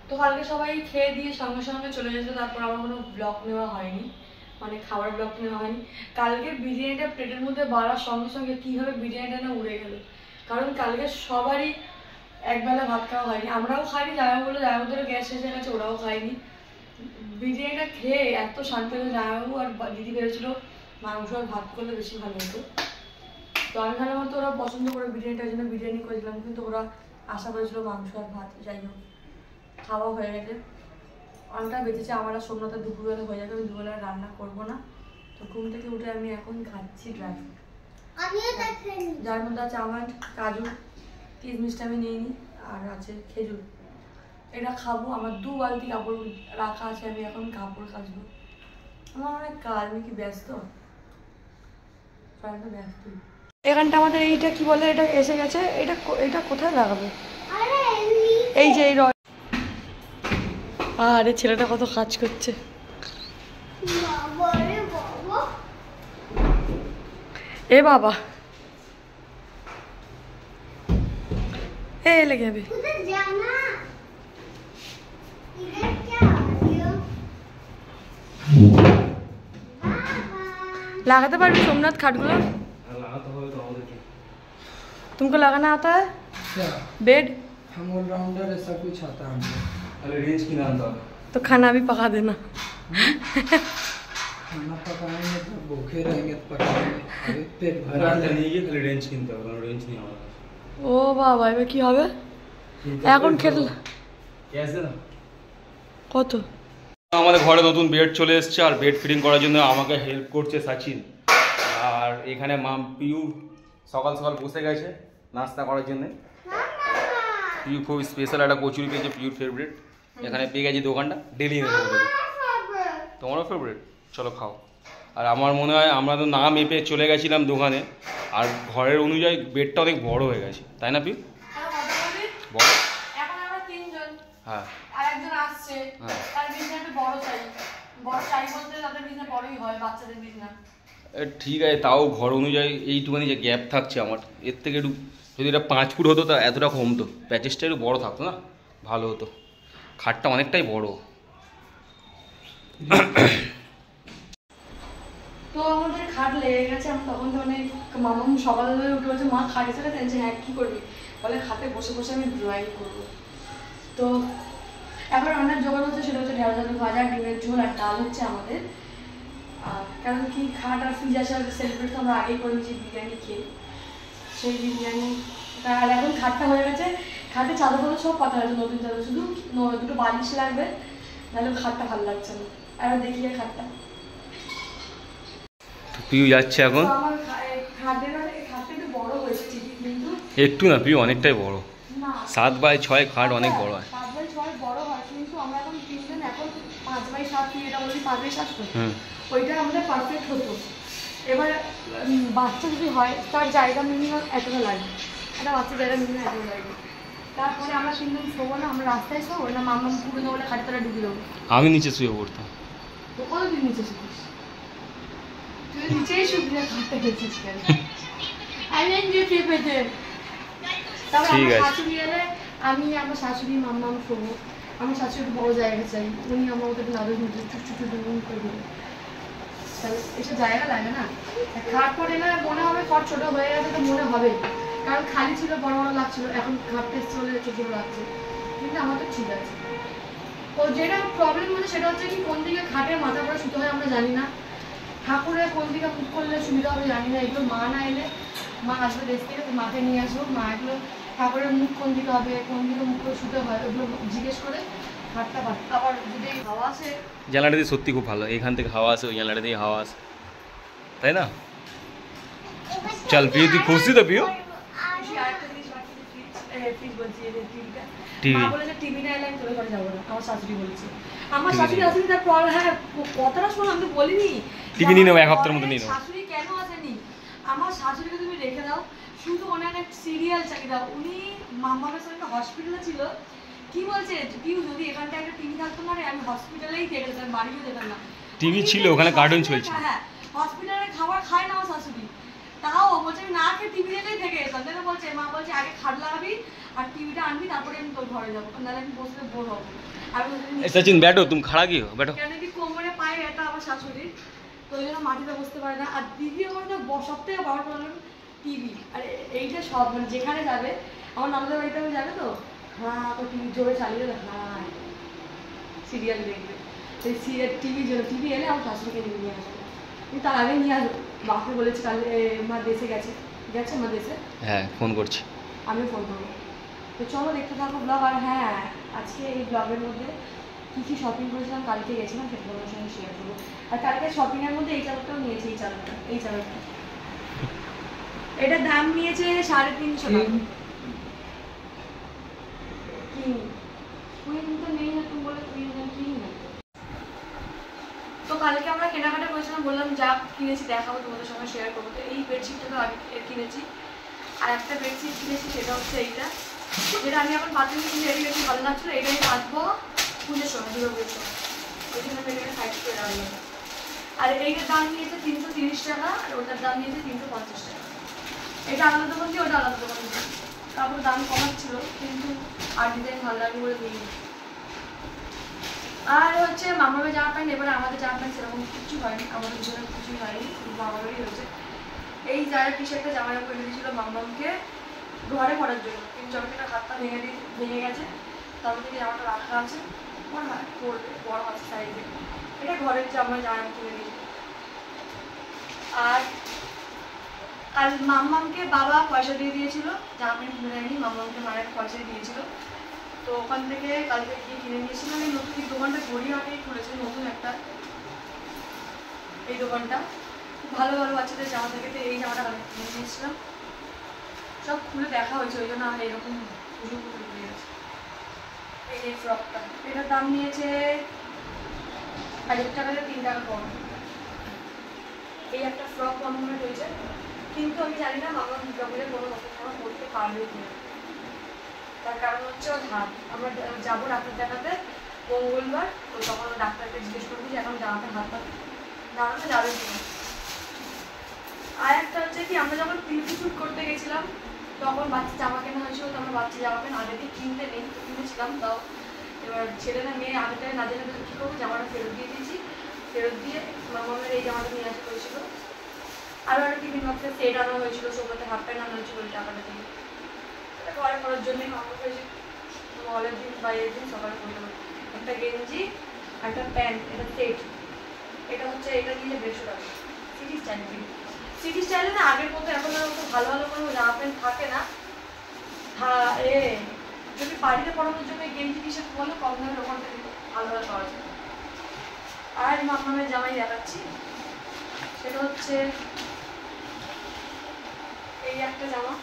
তো কালকে সবাই খেয়ে দিয়ে সঙ্গে সঙ্গে চলে গেছে, তারপর আমার কোনো ব্লগ নেওয়া হয়নি, মানে খাবার ব্লগ নেওয়া হয়নি। কালকে বিরিয়ানিটা প্লেটের মধ্যে বাড়ার সঙ্গে সঙ্গে কীভাবে বিরিয়ানিটা না উড়ে গেল, কারণ কালকে সবারই একবেলা ভাত খাওয়া হয়নি, আমরাও খাইনি, জামাইবাবু জামাইবাবুদের গ্যাস শেষ হয়ে গেছে, ওরাও খায়নি। বিরিয়ানিটা খেয়ে এত শান্তি হলো, জামাইবাবু আর দিদি ভেবেছিল মাংস আর ভাত করলে বেশি ভালো হতো। তো আমি ভাবলাম হয়তো ওরা পছন্দ করে বিরিয়ানিটার জন্য বিরিয়ানি করেছিলাম, কিন্তু ওরা আশা করেছিল মাংস আর ভাত। যাই হোক, খাওয়া হয়ে গেছে, অনেকটা বেঁচেছে। আমার আর সোমনাথের দুপুরবেলা হয়ে যাবে, আমি দুবেলা রান্না করবো না। তো ঘুম থেকে উঠে আমি এখন খাচ্ছি ড্রাই ফ্রুট, যার মধ্যে আছে আমন্ড, কাজু, কিশমিশটা আমি নিয়ে নিই, আর আছে খেজুর। এটা খাবো। আমার 2 বালতি কাপড় রাখা আছে, আমি এখন কাপড় কাচবো। আমার অনেক কাজ, আমি কি ব্যস্ত? এখানটা আমাদের এইটা কি বলে, এটা এসে গেছে। এটা কোথায় লাগাবো? এই যে এই আরে ছেলেটা কত কাজ করছে। এ বাবা, লেগে যাবে। लगाते पारबी सोमनाथ खाटगुलो? तुमको लगाना आता है? क्या? बेड? हम ऑलराउंडर है, सब कुछ आता है हमको। रेंज की नाम था तो खाना भी पका देना। खाना पकाएंगे तो भूखे रहेंगे, तो पकाएंगे, अभी पेट भरा नहीं है, खाली रेंज किनते হবে, रेंज नहीं হবে। ও বাবা, এবার কি হবে? এখন খেল গ্যাস না কত? আমাদের ঘরে নতুন বেড চলে এসেছে, আর বেড ফিটিং করার জন্য আমাকে হেল্প করছে সচিন। আর এখানে মাম পিউ সকাল সকাল বসে গেছে নাস্তা করার জন্য। পিউ খুব স্পেশাল একটা কচুরি পেয়েছে, পিউর ফেভারিট। এখানে পেয়ে গেছি দোকানটা, ডেলি এনে দেবো। তোমারও ফেভারিট? চলো খাও। আর আমার মনে হয় আমরা তো না মেপে চলে গেছিলাম দোকানে, আর ঘরের অনুযায়ী বেডটা অনেক বড় হয়ে গেছে, তাই না পিউ? বড়। এখন আমরা 3 জন। হ্যাঁ, আর একজন আসছে, তার বিছানাটা বড় চাই। বড় চাই বলতে তাদের বিছানা বড়ই হয়, বাচ্চাদের বিছানা। ঠিক আছে, তাও ঘর অনুযায়ী এইটুখানি যে গ্যাপ থাকছে আমার, এর থেকে একটু যদি এটা 5 ফুট হতো তা এতটা কমতো, প্যাচেসটা একটু বড় থাকতো না, ভালো হতো। খাটটা অনেকটাই বড়। তো আমাদের খাট লেগে গেছে। আমি তখন তো অনেক মামাম সকালবেলা উঠে বলছে, মা খাট এসে গেছে। হ্যাঁ, কী করবি? বলে খাটে বসে বসে আমি ড্রয়িং করবো। তো এখন রান্নার জোগাড় হচ্ছে, সেটা হচ্ছে ঢেঁড়স আলু ভাজা, ডিমের ঝোল আর ডাল হচ্ছে আমাদের। কারণ কি, খাট আর ফ্রিজ আসা সেলিব্রেট তো আমরা আগেই করে নিয়েছি বিরিয়ানি খেয়ে, সেই বিরিয়ানি। আর এখন খাটটা হয়ে গেছে, খাটে চাদর ফাদর সব পাতা হয়েছে, নতুন চাদর, শুধু 2টো বালিশ লাগবে, নাহলে খাটটা ভালো লাগছে না। আর দেখি খাটটা পিউ যাচ্ছে এখন। আমার খাটটা একটু বড় হয়েছে কিন্তু একটু না পিউ, অনেকটাই বড়। 7x6 খাট অনেক বড় হয়। 7x6 বড় হয়, কিন্তু আমরা এখন 3 জন, এখন 5x7, এটা বলি 5x7 তো ওইটা আমাদের পারফেক্ট হতো। এবার বাচ্চা যদি হয় তার জায়গা মিনিমাম এতটা লাগে, একটা বাচ্চার জায়গা মিনিমাম এতটা লাগে। তারপরে আমরা 3 জন শোবো না, আমরা রাস্তায় শোবো না, মামা পুরনো বলে খাটে তারা ঢুকে দেবো। আমি নিচে শুয়ে পড়তাম। তো কতদিন নিচে শুকিস? তুই নিচেই শুবি না, খাটটা গেছিস কেন? আমি নিয়ে ফিরে পেতে। তারপর আমার শাশুড়ি এলে আমি আমার শাশুড়ি মাম্মা শোবো। আমার শাশুড়ি বড় জায়গা চাই, উনি আমার ওদের নাদুর মধ্যে চুট করে দেবে, তাহলে এসব জায়গা লাগে না। খাট পরে না মনে হবে খড় ছোট হয়ে গেছে, তো মনে হবে, কারণ খালি ছিল বড় বড় লাগছিল, এখন খাটটা চলে ছোট ছোট লাগছে, কিন্তু আমার তো ঠিক আছে। তো যেটা প্রবলেম হচ্ছে সেটা হচ্ছে কি, কোন দিকে খাটের মাথা করে শুতে হয় আমরা জানি না, ঠাকুরের কোন দিকে মুখ করলে সুবিধা হবে জানি না। এগুলো মা না এলে, মা আসবে দেশ থেকে, মাকে নিয়ে আসবো, মা এগুলো ঠাকুরের মুখ কোন দিকে হবে, কোন দিকে মুখ করে শুতে হয়, ওগুলো জিজ্ঞেস করে খাটটা পাঠ। আবার যদি হাওয়া আসে, জানলাটা দিয়ে সত্যি খুব ভালো, এখান থেকে হাওয়া আসে, ওই জানলাটা দিয়ে হাওয়া আসে, তাই না? চল পিউ, তুই খুশি তো পিউ? টিভি না এলে আমি তোর ঘরে যাবো না, আমার শাশুড়ি বলছে। আমার শাশুড়ি আসেনি, তারপর হ্যাঁ কথাটা শোনো, আমি তো বলিনি টিভি নিয়ে নেবো, 1 সপ্তাহের মতো নিয়ে নেবো। শাশুড়ি কেন আসেনি? আমার শাশুড়িকে তুমি রেখে দাও, শুধু ওনার একটা সিরিয়াল চালিয়ে দাও। উনি মামার সঙ্গে হসপিটালে ছিল, কি বলছে পিউ, যদি এখানটা একটা টিভি থাকতো না রে, আমি হসপিটালেই থেকে যেতাম, বাড়িও যেতাম না। টিভি ছিল ওখানে, কার্টুন চলছে। হ্যাঁ, হসপিটালে খাবার খায় না আমার শাশুড়ি, তাও বলছে আমি না খেয়ে টিভি দেখেই থেকে যেতাম। বলছে মা বলছে আগে খাট লাগাবি, আর টিভিটা আনবি তারপরে আমি তোর ঘরে যাবো, নাহলে আমি বসলে বোর হবো। আর सचिन बैठो, तुम खड़ा क्यों हो? बैठो। কেন কি কোমরে পায়ে ব্যথা আমার শাশুড়ির, তো ওই জন্য মাটিতে বসতে পারে না। আর দিদি আমার তো সব থেকে বড় প্রবলেম টিভি। আর এইটা সব মানে যেখানে যাবে, আমার ননদের বাড়িতে যাবে তো হ্যাঁ তো টিভি জোরে চালিয়ে দেবে, হ্যাঁ সিরিয়াল দেখবে। সেই সিরিয়াল টিভি এলে আমার শাশুড়িকে নিয়ে আসবে, কিন্তু তার আগে নিয়ে আসবো। বাপকে বলেছি কাল মা দেশে গেছে মা দেশে, হ্যাঁ ফোন করছি, আমি ফোন করবো। তো চলো দেখতে থাকো ব্লগ। আর হ্যাঁ আজকে এই ব্লগের মধ্যে কী কী শপিং করেছিলাম, কালকে গেছিলাম সেটা তোমার সঙ্গে শেয়ার করবো। আর কালকে শপিংয়ের মধ্যে এই চাদরটাও নিয়েছি, এই চাদরটা এটার দাম নিয়েছে 350 টাকা। কুইন তো নেই না, তুমি বলে কুইন না। তো কালকে আমরা কেনাকাটা করেছিলাম, বললাম যা কিনেছি দেখাবো তোমাদের সঙ্গে শেয়ার করবো। তো এই বেডশিটটা তো আগে কিনেছি, আর একটা বেডশিট কিনেছি সেটা হচ্ছে এইটা, যেটা আমি এখন পাতলে কিন্তু রেডি বেশি ভালো লাগছিলো। এটা আমি পাতবো পুজোর সময়, দুর্গাপুজোর সময়, ওই জন্য আমি এটাকে সাইড করে রাখলাম। আর এইটার দাম নিয়েছে 330 টাকা, আর ওটার দাম নিয়েছে 350 টাকা। এটা আলাদা দোকান দিয়ে ওটা আলাদা দোকান দিয়ে, তারপর দাম কমাচ্ছিল কিন্তু আর ডিজাইন ভালো লাগে বলে দিই। আর হচ্ছে মামার জামা প্যান্ট, এবারে আমাদের জামা প্যান্ট সেরকম কিছু হয়নি, আমাদের দুজনের কিছুই হয়নি, মামারই হয়েছে। এই যারা টি শার্টটা জামা করে দিয়েছিল মামাকে ঘরে পড়ার জন্য, কিন্তু জামাটা হাতটা ভেঙে গেছে, তারপর থেকে জামাটা রাখা আছে, পড়বে বড় আছে সাইজে। এটা ঘরের জামা কিনে দিয়েছিল। আর মাম্মামকে বাবা পয়সা দিয়ে দিয়েছিল, জামা প্যান্ট কিনে দেয়নি, মাম্মামকে মায়ের পয়সা দিয়েছিল। তো ওখান থেকে কালকে গিয়ে কিনে নিয়েছিলাম। এই নতুন এই দোকানটা গড়িয়াহাটেই খুলেছে নতুন একটা, এই দোকানটা খুব ভালো ভালো বাচ্চাদের জামা থেকে। তো এই জামাটা কিনে নিয়েছিলাম, সব খুলে দেখা হয়েছে, ওই জন্য আমার এরকম পুজো পুজো হয়ে গেছে। এই যে ফ্রকটা, এটার দাম নিয়েছে 1000 টাকাতে 3 টাকা কম। এই একটা ফ্রক মামামের রয়েছে, কিন্তু আমি জানি না মামা দুর্গাপুজোর কোনো নতুন জামা পরতে পারবে কিনা। তার কারণ হচ্ছে ওর হাত, আমরা যাবো ডাক্তার দেখাতে মঙ্গলবার, তো তখন ডাক্তারকে জিজ্ঞেস করবো যে এখন জামাটা হাতটা দাঁড়ানো যাবে কিনা। আর একটা হচ্ছে কি, আমরা যখন পিউটি শ্যুট করতে গেছিলাম তখন বাচ্চা জামা কেনা হয়েছিল, তো আমরা বাচ্চা জামা প্যান্ট আগে থেকে কিনতে নেই, কিনেছিলাম। তাও এবার ছেলে না মেয়ে আগে থেকে না জেনে কী করবো, জামাটা ফেরত দিয়ে দিয়েছি। ফেরত দিয়ে মামামের এই জামাটা নিয়ে আসা হয়েছিল। আরও একটা টিফিন বক্সের সেট আনা হয়েছিল, সৌগাতে হাফ প্যান্ট আনা হয়েছিল ওই টাকাটা দিয়ে। এটা ঘরে করার জন্যই মামা হয়েছে, মলের দিন বা এর দিন সকালে করতে পারি। একটা গেঞ্জি একটা প্যান্ট, এটা সেট। এটা হচ্ছে এটা নিয়ে 150 টাকা। সিটি স্টাইলে না আগের মতো এখন আর ভালো ভালো কোনো জামা প্যান্ট থাকে না। হ্যাঁ যদি বাড়িতে পড়ানোর জন্য গেঞ্জি টি শার্ট বলো কম দামের ওখান থেকে ভালো ভালো পাওয়া যায়। আর মামামের জামাই দেখাচ্ছি, সেটা হচ্ছে এই একটা জামা,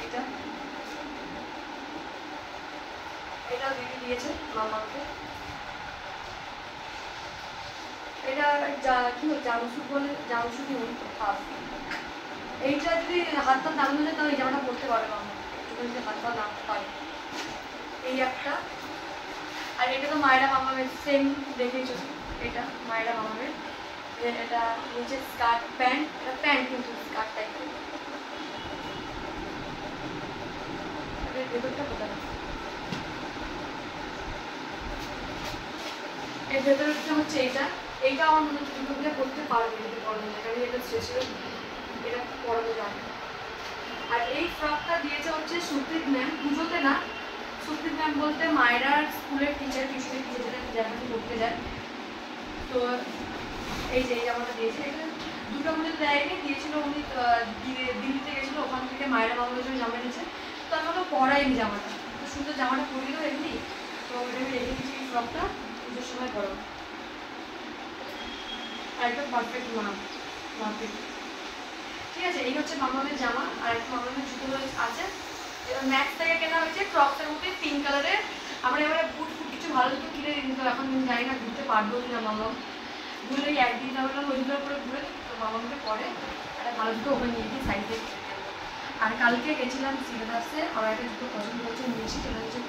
এটা দিদি দিয়েছে মামাকে। এটা কি জামসুট বলে, জামসুটি হাফ। এইটা যদি হাতটা নামানো যায় তাহলে এই জামাটা পরতে পারে মামা, একটু যদি হাতটা নামতে পারে। এই একটা, আর এটা তো মায়েরা মামামের সেম দেখেছো, এটা মায়েরা মামামের। এটা নিচে স্কার্ট প্যান্ট, এটা প্যান্ট কিন্তু স্কার্ট টাইপের। ভেতরটা কোথায়, এর ভেতরটা হচ্ছে এইটা আমার মনে হচ্ছে দুর্গাপূজা করতে পারবে, এটা পড়ানো যায়, কারণ এটা শেষে এটা পড়ানো যায়। আর এই ফ্রকটা দিয়েছে হচ্ছে সুপ্রীত ম্যাম, পুজোতে না, সুপ্রীত ম্যাম বলতে মায়েরা স্কুলের টিচার, টিউশনের টিচার যেখানে পড়তে যায়। তো এই যে এই জামাটা দিয়েছে, এটা দুর্গাপুজোতে দেয়নি, দিয়েছিল উনি দিল্লিতে গেছিলো, ওখান থেকে মায়েরা মামার জন্য জামা নিয়েছে। তো আমি ওকে পরাইনি জামাটা, তো সুন্দর জামাটা পরিয়ে দেবো এমনি, তো ওটা আমি রেখে দিচ্ছি এই ফ্রকটা পুজোর সময় পরো। আর একদম পারফেক্ট মাপের। ঠিক আছে, এই হচ্ছে মামামের জামা। আর একটা মামামের জুতো আছে, এবার ম্যাক্স থেকে কেনা হয়েছে, ক্রক্সের মধ্যে 3 কালারের। আমরা এবারে বুট কিছু ভালো জুতো কিনে দিই, তো এখন জানি না ঘুরতে পারবো কিনা মামাম, ঘুরলে একদিন তাহলে ওই জুতোর উপরে ঘুরে, তো মামামকে পরে একটা ভালো জুতো ওখানে নিয়ে দিই সাইডে। আর কালকে গেছিলাম সিলেবাসে, আমার একটা জুতো পছন্দ হচ্ছে, নিয়েছি। সেটা হচ্ছে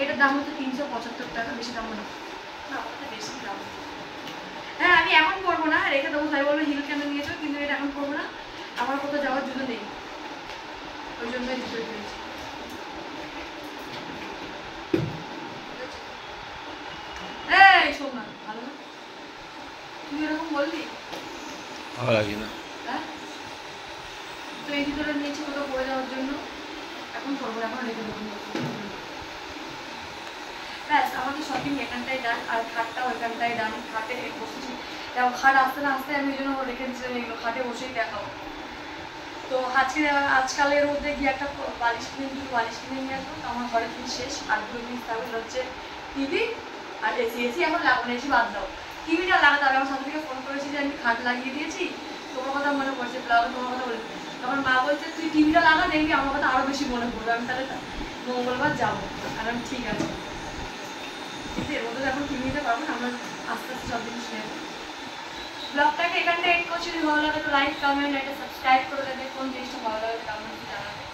এটার দাম হচ্ছে 375 টাকা, বেশি দাম না, ওটা বেশি দাম। হ্যাঁ আমি এখন পরবো না, রেখে দেবো, সবাই বলবো হিল কেন নিয়েছো, কিন্তু এটা এখন পরবো না, আমার কোথাও যাওয়ার জুতো নেই, ওই জন্যই জুতো কিনেছি। ভালো লাগে না। হ্যাঁ, তো এই জুতোটা নিয়েছি কোথাও পরে যাওয়ার জন্য, এখন করবো না, এখন রেখে দেবো। ব্যাস আমাদের শপিং এখানটাই ডান, আর খাটটাও এখানটাই ডান। খাটে বসেছি, দেখো খাট আসতে না আসতে আমি ওই জন্য রেখে দিচ্ছিলাম এগুলো, খাটে বসেই দেখাবো। তো আজকালের মধ্যে গিয়ে একটা বালিশ কিনে নিয়ে আসবো। তো আমার ঘরে জিনিস শেষ, আর দুটো জিনিস থাকবে, হচ্ছে টিভি আর এসি। এসি এখন লাগাবো না, এসি বাদ দাও, টিভিটা লাগাতে হবে। আমার সাথে থেকে ফোন করেছি যে আমি খাট লাগিয়ে দিয়েছি, তোমার কথা মনে পড়ছে, ব্লগে তোমার কথা বলে। তখন মা বলছে তুই টিভিটা লাগা, দেখবি আমার কথা আরও বেশি মনে পড়বে। আমি তাহলে মঙ্গলবার যাবো, আর আমি ঠিক আছে, কিন্তু এর মধ্যে এখন কিনে নিতে পারবো না, আমরা আস্তে আস্তে সব জিনিস নেবো। ব্লগটাকে এখানটা এড করছি, যদি ভালো লাগে তো লাইক কমেন্ট একটা সাবস্ক্রাইব করে দেবে, কোন জিনিসটা ভালো লাগে কমেন্টে জানাবে।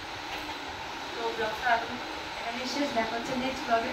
তো ব্লগটা এখন এখানে শেষ, দেখা হচ্ছে নেক্সট ব্লগে।